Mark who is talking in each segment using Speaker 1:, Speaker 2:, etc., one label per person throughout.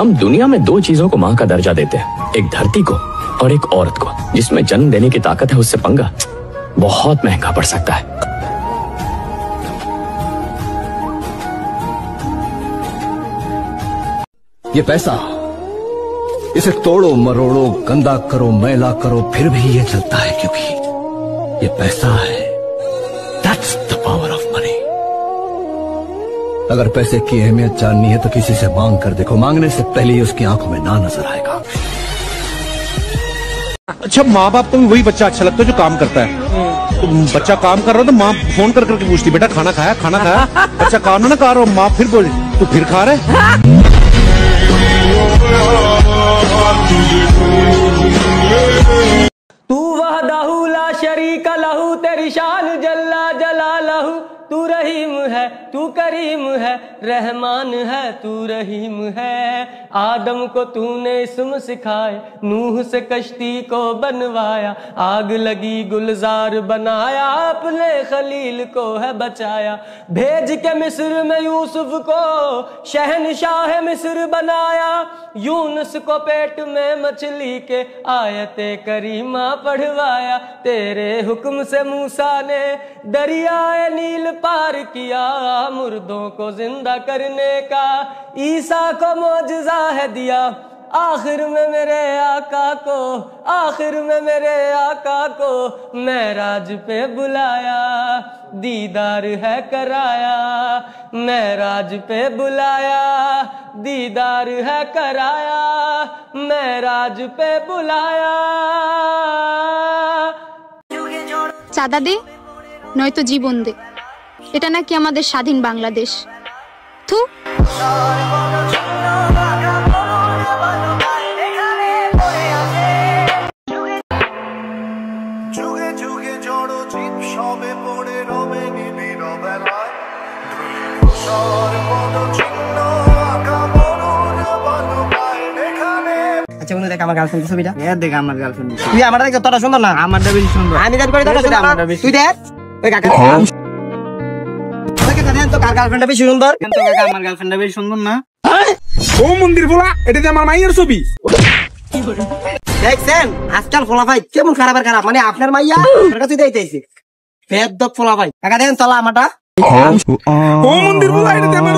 Speaker 1: हम दुनिया में दो चीजों को माँ का दर्जा देते हैं, एक धरती को और एक औरत को। जिसमें जन्म देने की ताकत है उससे पंगा बहुत महंगा पड़ सकता है।
Speaker 2: ये पैसा, इसे तोड़ो मरोड़ो, गंदा करो, मैला करो, फिर भी ये चलता है, क्योंकि ये पैसा है। That's the power of money. अगर पैसे की अहमियत जाननी है तो किसी से मांग कर देखो, मांगने से पहले ही उसकी आंखों में ना नजर आएगा।
Speaker 3: अच्छा, माँ बाप को भी वही बच्चा अच्छा लगता है जो काम करता है। तो बच्चा काम कर रहा है तो माँ फोन कर करके पूछती, बेटा खाना खाया, खाना खाया? बच्चा काम ना खा रहा हो, माँ फिर बोली तू फिर खा रहे।
Speaker 4: तू वहदहू ला शरीक लहू, तेरी शान जल्ला जलालहू। तू रहीम है, तू करीम है, रहमान है, तू रहीम है। आदम को तूने इस्म सिखाए, नूह से कश्ती को बनवाया, आग लगी गुलजार बनाया, अपने खलील को है बचाया। भेज के मिस्र में यूसुफ को शहनशाह मिस्र बनाया, यूनुस को पेट में मछली के आयते करीमा पढ़वाया। तेरे हुक्म से मूसा ने दरियाए नील पार किया, मुर्दों को जिंदा करने का ईसा को मौजज़ा है दिया। आखिर में मेरे आका को, आखिर में मेरे आका को मेराज पे बुलाया, दीदार है कराया। मेराज पे बुलाया, दीदार है कराया, मेराज पे बुलाया।
Speaker 5: চাঁদা দে নয়তো জীবন দে, এটা নাকি আমাদের স্বাধীন বাংলাদেশ। থু।
Speaker 4: আচ্ছা বন্ধু, দেখ আমার গার্লফ্রেন্ড ছবিটা। দেখ আমার গার্লফ্রেন্ড। তুই আমারটা দেখ, তোরা সুন্দর না? আমারটা বেশি সুন্দর। আমি দেখ করে তোরা সুন্দর না? তুই দেখ ওই কাকা। ওই কাকা দেন তো, কার গার্লফ্রেন্ডটা বেশি সুন্দর? কেন তো কাকা আমার গার্লফ্রেন্ডটা বেশি সুন্দর না?
Speaker 3: ও মন্দির বলা, এটা যে আমার মাইয়ের ছবি।
Speaker 4: দেখছেন আজকাল ফলা ভাই কেমন খারাপের খারাপ, মানে আপনার মাইয়া ওর কাছে দিতেছে বেয়াদব ফলা ভাই। কাকা দেন তোলা আমারটা।
Speaker 3: ও মন্দির বলা, এটা যে আমার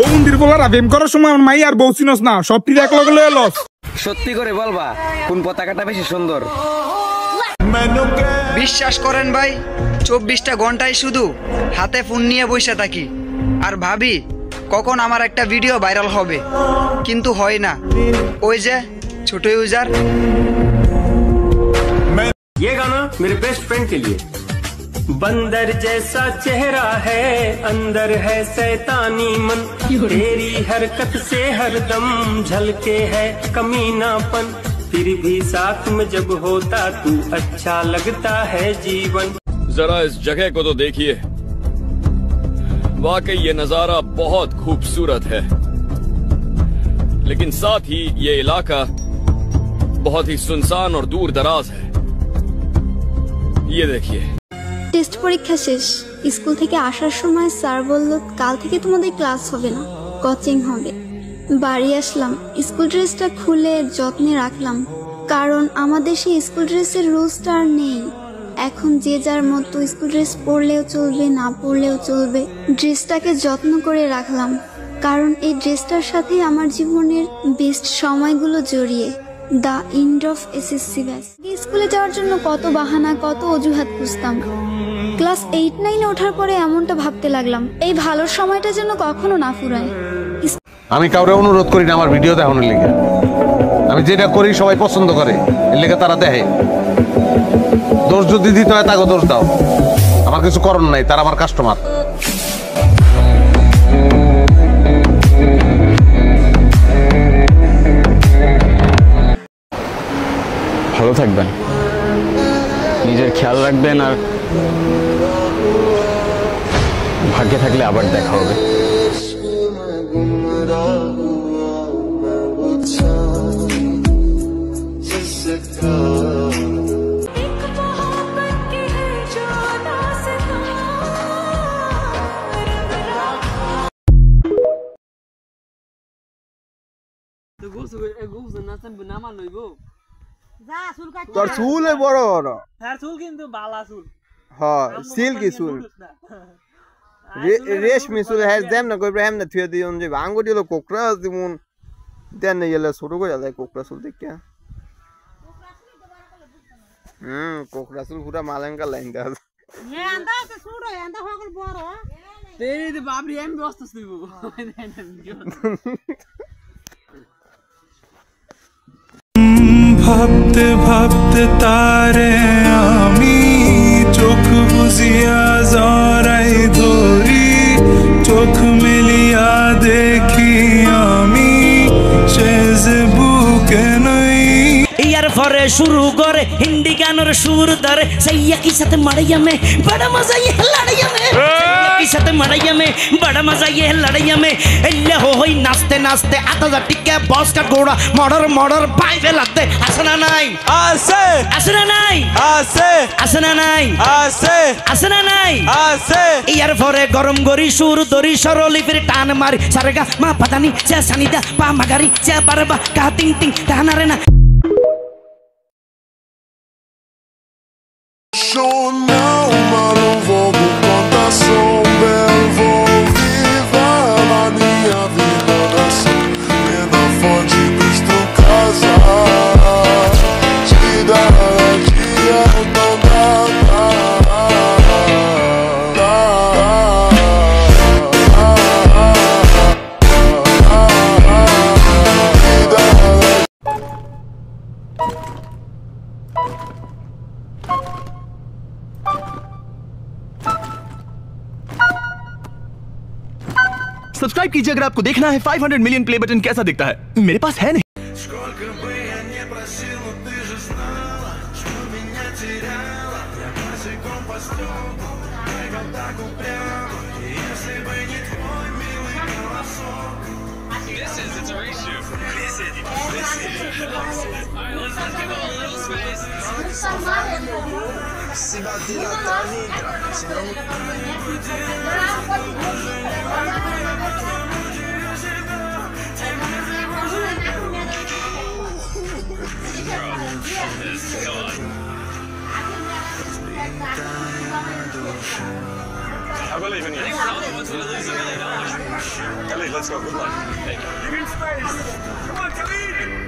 Speaker 3: ও মন্দির বলারা প্রেম করার সময় আমার মাই আর বউ চিনস না, সবটি এক লগে লয়ে লস।
Speaker 6: সত্যি করে বলবা কোন পতাকাটা বেশি সুন্দর?
Speaker 7: বিশ্বাস করেন ভাই, 24টা ঘন্টায় শুধু হাতে ফোন নিয়ে বসে থাকি আর ভাবি কখন আমার একটা ভিডিও ভাইরাল হবে, কিন্তু হয় না। ওই যে ছোট ইউজার।
Speaker 8: ये गाना मेरे बेस्ट फ्रेंड के लिए। बंदर जैसा चेहरा है, अंदर है शैतानी मन, तेरी हरकत से हरदम झलके है कमीनापन, फिर भी साथ में जब होता तू अच्छा लगता है जीवन।
Speaker 1: जरा इस जगह को तो देखिए, वाकई ये नजारा बहुत खूबसूरत है, लेकिन साथ ही ये इलाका बहुत ही सुनसान और दूर दराज है। ये देखिए।
Speaker 5: টেস্ট পরীক্ষা শেষ, স্কুল থেকে আসার সময় স্যার বলল কাল থেকে তোমাদের ক্লাস হবে না, কোচিং হবে। বাড়ি আসলাম, স্কুল ড্রেসটা খুলে যত্নে রাখলাম, কারণ আমাদের সেই স্কুল ড্রেসের রুলসটা আর নেই। এখন যে যার মতো স্কুল ড্রেস পরলেও চলবে, না পরলেও চলবে। ড্রেসটাকে যত্ন করে রাখলাম, কারণ এই ড্রেসটার সাথে আমার জীবনের বেস্ট সময়গুলো জড়িয়ে। The end of SSC batch. স্কুলে যাওয়ার জন্য কত বাহানা, কত অজুহাত খুঁজতাম। ক্লাস 8-9 ওঠার পরে এমনটা ভাবতে লাগলাম, এই ভালো সময়টা যেন কখনো না ফুরায়।
Speaker 9: আমি কাউরে অনুরোধ করি না আমার ভিডিও দেখানোর লেগে, আমি যেটা করি সবাই পছন্দ করে, এর লেগে তারা দেখে। দোষ যদি দিতে হয় তাকে দোষ দাও, আমার কিছু করণ নাই, তারা আমার কাস্টমার।
Speaker 6: ভালো থাকবেন, নিজের খেয়াল রাখবেন, আর ভাগ্যে থাকলে আবার দেখা হবে।
Speaker 10: তোর চুল বড় বড় চুল কিন্তু বালা চুল হ্যাঁ সিল্কি চুল রেশমি চুল হ্যাঁ দেম না কইবে হেম না থুয়ে দিউন যে আঙ্গুটি হলো কোকরা দিমুন দেন না গেলে ছোট করে যায় কোকরা চুল দেখিয়া কোকরা চুল পুরা মালেঙ্কা লাইন দাও এন্ডা তো ছোট এন্ডা হগল বড় তেরি দে বাবরি এম ব্যস্ত তুইবো
Speaker 11: ভাবতে ভাবতে তারে আমি চোখ বুঝিয়া জড়াই ধরি চোখ মেলিয়া দেখি আমি সে যে বুকে নই
Speaker 12: ইয়ার পরে শুরু করে হিন্দি গানের সুর ধরে सैया की साथ मड़ैया में बड़ा मजा ये लड़ैया में सैया की साथ मड़ैया में बड़ा मजा ये लड़ैया में एल्ले हो होई नाचते नाचते आता जा टिके बॉस का घोड़ा मर्डर मर्डर पाइवे लगते असना नहीं आसे असना नहीं आसे असना नहीं आसे असना नहीं आसे यार परे गरम गरी सुर दरी सरली फिर टान मारी सारेगा मा पता नहीं से सनीदा पा मगारी से बरबा का टिंग टिंग ताना रे ना
Speaker 11: Show now, mas não vou por conta sombra. Vou viver na minha vida dessa pena fonte dos teu casa. Te dar dia não dá.
Speaker 13: Subscribe कीजिए अगर आपको देखना है 500 मिलियन प्ले बटन कैसा दिखता है मेरे पास है नहीं
Speaker 11: Se bater na trave, entra. Senão... I believe in you. I think we're all the ones who lose $1 million. Ellie, let's go. Good luck. Thank you. Give me space. Come on, Khalid.